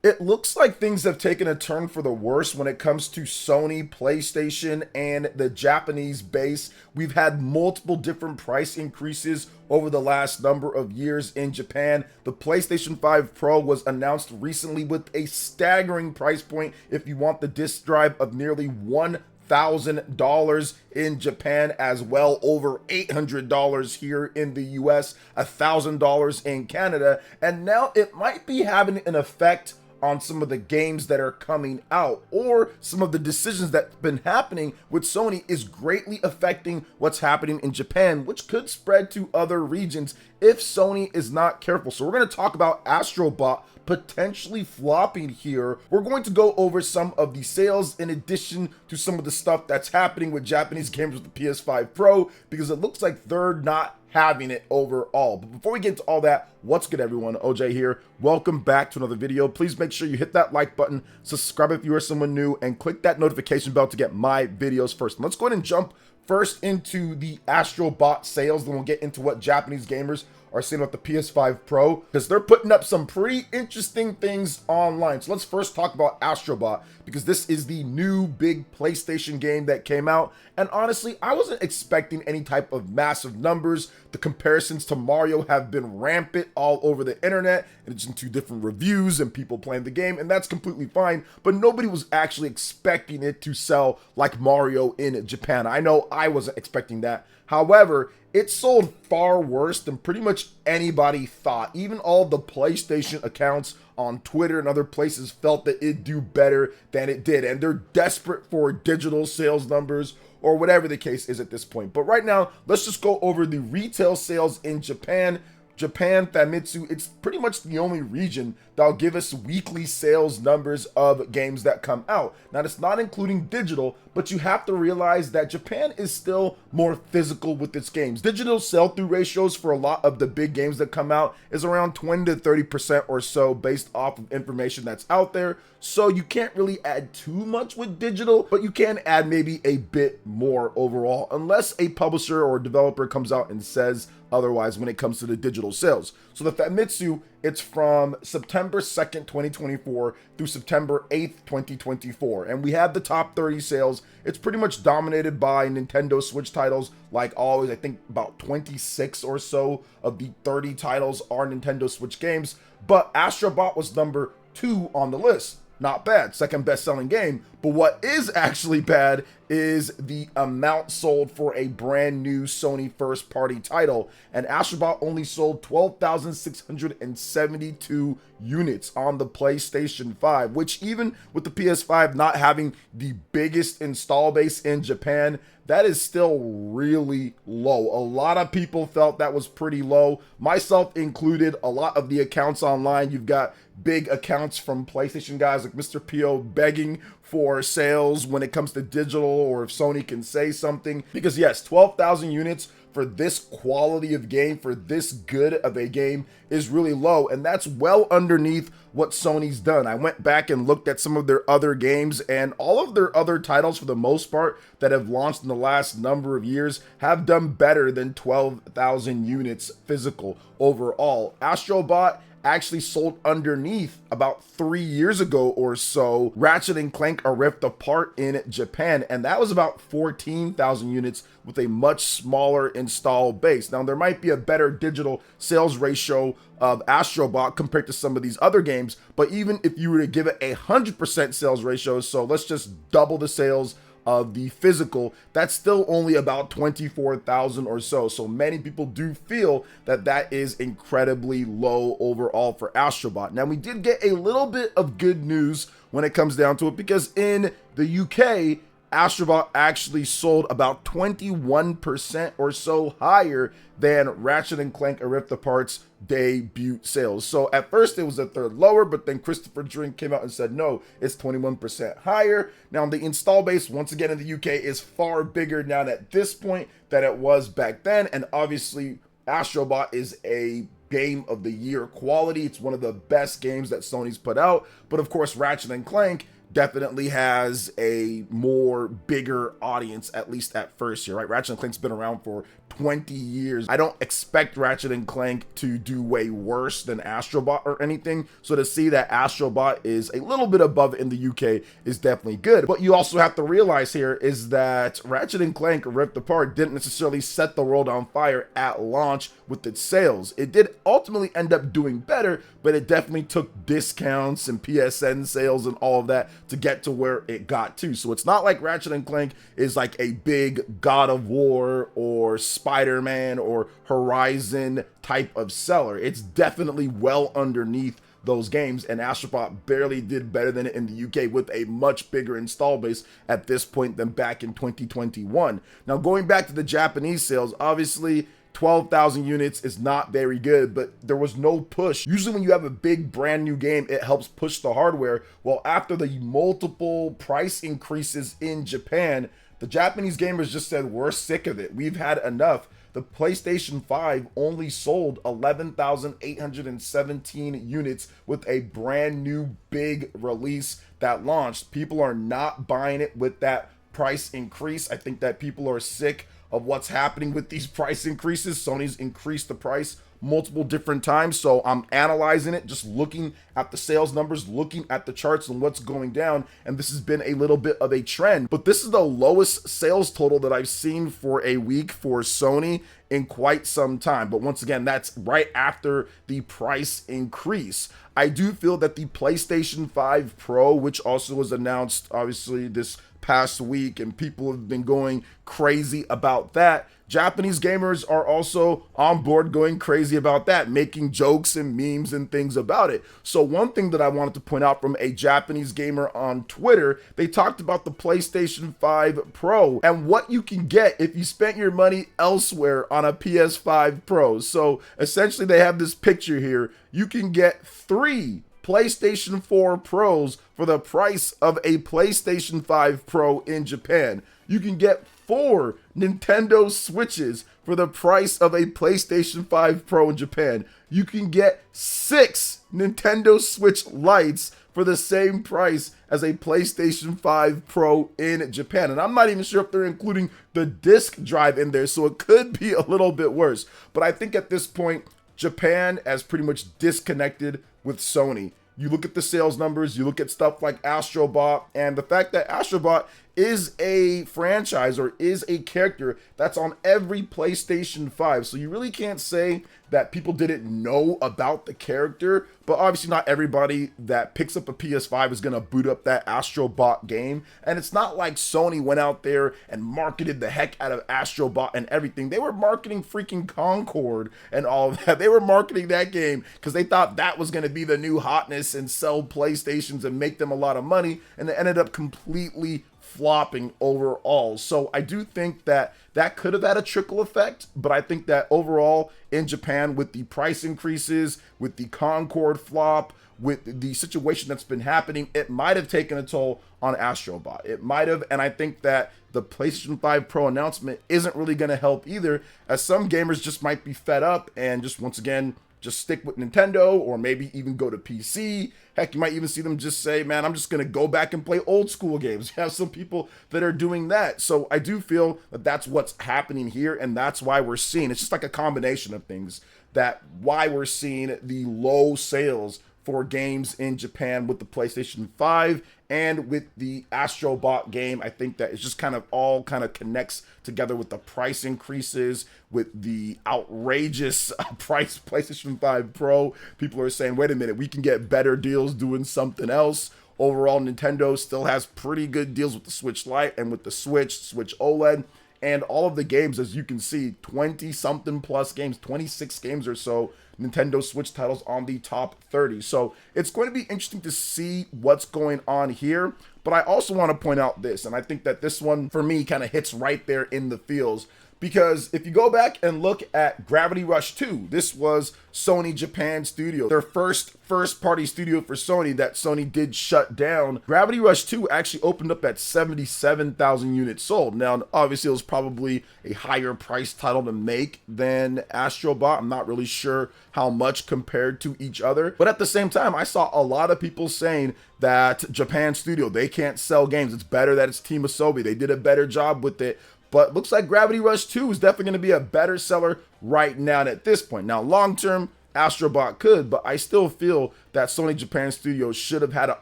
It looks like things have taken a turn for the worse when it comes to Sony, PlayStation, and the Japanese base. We've had multiple different price increases over the last number of years in Japan. The PlayStation 5 Pro was announced recently with a staggering price point if you want the disk drive of nearly $1,000 in Japan, as well over $800 here in the US, $1,000 in Canada, and now it might be having an effect on some of the games that are coming out, or some of the decisions that's been happening with Sony is greatly affecting what's happening in Japan, which could spread to other regions if Sony is not careful. So we're going to talk about ASTRO BOT potentially flopping here. We're going to go over some of the sales in addition to some of the stuff that's happening with Japanese gamers with the PS5 Pro, because it looks like they're not having it overall. But before we get into all that, what's good everyone? OJ here. Welcome back to another video. Please make sure you hit that like button, subscribe if you are someone new, and click that notification bell to get my videos first. Let's go ahead and jump first into the ASTRO BOT sales, then we'll get into what Japanese gamers are saying about the PS5 Pro, because they're putting up some pretty interesting things online. So let's first talk about ASTRO BOT, because this is the new big PlayStation game that came out, and honestly, I wasn't expecting any type of massive numbers. The comparisons to Mario have been rampant all over the internet, and it's into different reviews and people playing the game, and that's completely fine, but nobody was actually expecting it to sell like Mario in Japan. I know I wasn't expecting that. However, it sold far worse than pretty much anybody thought. Even all the PlayStation accounts on Twitter and other places felt that it'd do better than it did, and they're desperate for digital sales numbers or whatever the case is at this point. But right now, let's just go over the retail sales in Japan. Famitsu, it's pretty much the only region that'll give us weekly sales numbers of games that come out. Now, it's not including digital, but you have to realize that Japan is still more physical with its games. Digital sell-through ratios for a lot of the big games that come out is around 20 to 30% or so based off of information that's out there. So you can't really add too much with digital, but you can add maybe a bit more overall, unless a publisher or developer comes out and says otherwise when it comes to the digital sales. So the Famitsu, it's from September 2nd, 2024 through September 8th, 2024. And we have the top 30 sales. It's pretty much dominated by Nintendo Switch titles. Like always, I think about 26 or so of the 30 titles are Nintendo Switch games. But ASTRO BOT was number 2 on the list. Not bad, second best-selling game. But what is actually bad is the amount sold for a brand new Sony first-party title. And ASTRO BOT only sold 12,672 units on the PlayStation 5, which even with the PS5 not having the biggest install base in Japan, that is still really low. A lot of people felt that was pretty low, myself included. A lot of the accounts online, you've got big accounts from PlayStation guys like Mr. P.O. begging for sales when it comes to digital, or if Sony can say something. Because yes, 12,000 units for this quality of game, for this good of a game, is really low, and that's well underneath what Sony's done. I went back and looked at some of their other games, and all of their other titles, for the most part, that have launched in the last number of years have done better than 12,000 units physical overall. ASTRO BOT actually sold underneath about 3 years ago or so Ratchet and Clank A Rift Apart in Japan, and that was about 14,000 units with a much smaller install base. Now, there might be a better digital sales ratio of ASTRO BOT compared to some of these other games, but even if you were to give it 100% sales ratio, so let's just double the sales of the physical, that's still only about 24,000 or so. So many people do feel that that is incredibly low overall for ASTRO BOT. Now, we did get a little bit of good news when it comes down to it, because in the UK, ASTRO BOT actually sold about 21% or so higher than Ratchet and Clank A Rift Apart's debut sales. So at first it was a third lower, but then Christopher Drink came out and said, no, it's 21% higher. Now, the install base, once again in the UK, is far bigger now at this point than it was back then. And obviously, ASTRO BOT is a game of the year quality. It's one of the best games that Sony's put out. But of course, Ratchet and Clank definitely has a more bigger audience, at least at first here, right? Ratchet and Clank's been around for 20 years. I don't expect Ratchet and Clank to do way worse than Astro Bot or anything. So to see that Astro Bot is a little bit above it in the UK is definitely good. But you also have to realize here is that Ratchet and Clank Rift Apart didn't necessarily set the world on fire at launch with its sales. It did ultimately end up doing better, but it definitely took discounts and PSN sales and all of that to get to where it got to. So it's not like Ratchet and Clank is like a big God of War or Spider-Man or Horizon type of seller. It's definitely well underneath those games, and Astro Bot barely did better than it in the UK with a much bigger install base at this point than back in 2021. Now, going back to the Japanese sales, obviously 12,000 units is not very good, but there was no push. Usually when you have a big brand new game, it helps push the hardware. Well, after the multiple price increases in Japan, the Japanese gamers just said, we're sick of it. We've had enough. The PlayStation 5 only sold 11,817 units with a brand new big release that launched. People are not buying it with that price increase. I think that people are sick of what's happening with these price increases. Sony's increased the price multiple different times, so I'm analyzing it, just looking at the sales numbers, looking at the charts and what's going down, and this has been a little bit of a trend. But this is the lowest sales total that I've seen for a week for Sony in quite some time. But once again, that's right after the price increase. I do feel that the PlayStation 5 Pro, which also was announced obviously this past week, and people have been going crazy about that. Japanese gamers are also on board going crazy about that, making jokes and memes and things about it. So one thing that I wanted to point out from a Japanese gamer on Twitter, they talked about the PlayStation 5 Pro and what you can get if you spent your money elsewhere on a PS5 Pro. So essentially they have this picture here. You can get 3 PlayStation 4 Pros for the price of a PlayStation 5 Pro in Japan. You can get 4 Nintendo Switches for the price of a PlayStation 5 Pro in Japan. You can get 6 Nintendo Switch Lites for the same price as a PlayStation 5 Pro in Japan. And I'm not even sure if they're including the disc drive in there, so it could be a little bit worse. But I think at this point, Japan has pretty much disconnected with Sony. You look at the sales numbers, you look at stuff like Astro Bot, and the fact that Astro Bot is a franchise or is a character that's on every PlayStation 5. So you really can't say that people didn't know about the character, but obviously not everybody that picks up a PS5 is going to boot up that Astro Bot game. And it's not like Sony went out there and marketed the heck out of Astro Bot and everything. They were marketing freaking Concord and all of that. They were marketing that game because they thought that was going to be the new hotness and sell PlayStations and make them a lot of money. And it ended up completely flopping overall. So I do think that that could have had a trickle effect, but I think that overall in Japan, with the price increases, with the Concord flop, with the situation that's been happening, it might have taken a toll on Astro Bot. It might have, and I think that the PlayStation 5 Pro announcement isn't really going to help either, as some gamers just might be fed up and just once again just stick with Nintendo, or maybe even go to PC. Heck, you might even see them just say, man, I'm just going to go back and play old school games. You have some people that are doing that. So I do feel that that's what's happening here, and that's why we're seeing, it's just like a combination of things, that why we're seeing the low sales for games in Japan with the PlayStation 5 and with the Astro Bot game. I think that it's just kind of all kind of connects together with the price increases, with the outrageous price PlayStation 5 Pro. People are saying, wait a minute, we can get better deals doing something else. Overall, Nintendo still has pretty good deals with the Switch Lite and with the Switch OLED. And all of the games, as you can see, 20-something plus games, 26 games or so, Nintendo Switch titles on the top 30. So it's going to be interesting to see what's going on here. But I also want to point out this, and I think that this one, for me, kind of hits right there in the feels. Because if you go back and look at Gravity Rush 2, this was Sony Japan Studio, their first-party studio for Sony that Sony did shut down. Gravity Rush 2 actually opened up at 77,000 units sold. Now, obviously, it was probably a higher price title to make than Astro Bot. I'm not really sure how much compared to each other. But at the same time, I saw a lot of people saying that Japan Studio, they can't sell games. It's better that it's Team Asobi. They did a better job with it. but looks like Gravity Rush 2 is definitely going to be a better seller right now at this point. Now, long term, Astro Bot could, but I still feel that Sony Japan Studios should have had an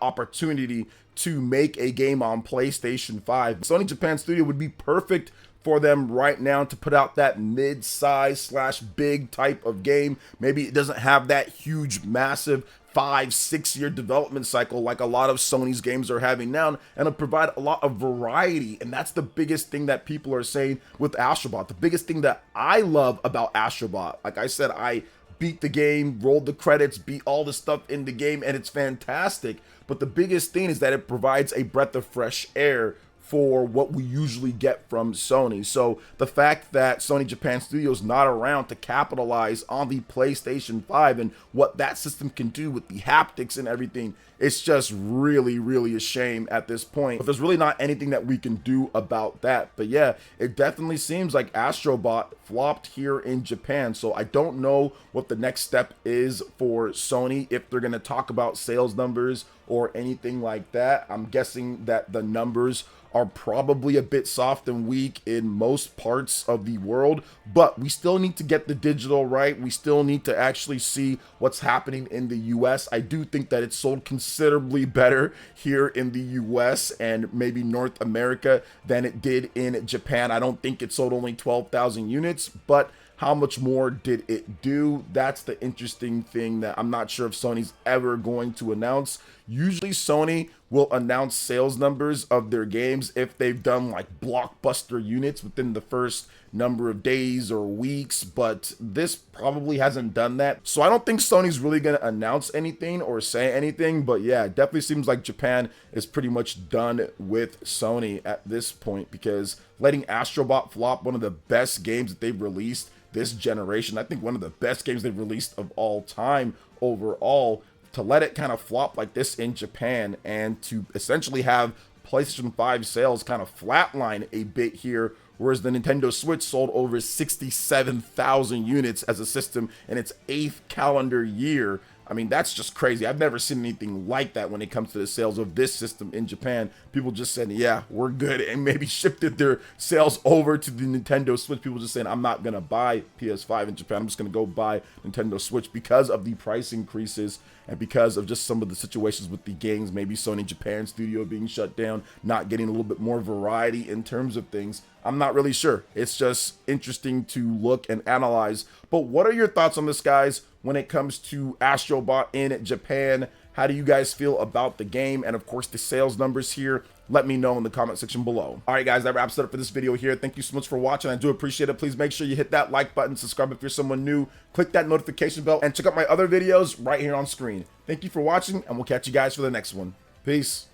opportunity to make a game on PlayStation 5. Sony Japan Studio would be perfect for them right now to put out that mid-size slash big type of game. Maybe it doesn't have that huge, massive 5-6 year development cycle like a lot of Sony's games are having now, and it'll provide a lot of variety. And that's the biggest thing that people are saying with Astro Bot. The biggest thing that I love about Astro Bot, like I said, I beat the game, rolled the credits, beat all the stuff in the game, and it's fantastic. But the biggest thing is that it provides a breath of fresh air for what we usually get from Sony. So the fact that Sony Japan Studios not around to capitalize on the PlayStation 5 and what that system can do with the haptics and everything, it's just really, really a shame at this point. But there's really not anything that we can do about that. But yeah, it definitely seems like Astro Bot flopped here in Japan. So I don't know what the next step is for Sony, if they're going to talk about sales numbers or anything like that. I'm guessing that the numbers are probably a bit soft and weak in most parts of the world, but we still need to get the digital right. We still need to actually see what's happening in the US. I do think that it's sold considerably better here in the US and maybe North America than it did in Japan. I don't think it sold only 12,000 units, but how much more did it do? That's the interesting thing that I'm not sure if Sony's ever going to announce. Usually Sony will announce sales numbers of their games if they've done like blockbuster units within the first number of days or weeks, but this probably hasn't done that. So I don't think Sony's really going to announce anything or say anything, but yeah, it definitely seems like Japan is pretty much done with Sony at this point, because letting Astro Bot flop, one of the best games that they've released this generation, I think one of the best games they've released of all time overall, to let it kind of flop like this in Japan and to essentially have PlayStation 5 sales kind of flatline a bit here, whereas the Nintendo Switch sold over 67,000 units as a system in its 8th calendar year. I mean, that's just crazy. I've never seen anything like that when it comes to the sales of this system in Japan. People just saying, yeah, we're good, and maybe shifted their sales over to the Nintendo Switch. People just saying, I'm not going to buy PS5 in Japan. I'm just going to go buy Nintendo Switch because of the price increases and because of just some of the situations with the games, maybe Sony Japan Studio being shut down, not getting a little bit more variety in terms of things. I'm not really sure. It's just interesting to look and analyze. But what are your thoughts on this, guys, when it comes to Astro Bot in Japan? How do you guys feel about the game? And of course, the sales numbers here. Let me know in the comment section below. All right, guys, that wraps it up for this video here. Thank you so much for watching. I do appreciate it. Please make sure you hit that like button, subscribe if you're someone new, click that notification bell, and check out my other videos right here on screen. Thank you for watching, and we'll catch you guys for the next one. Peace.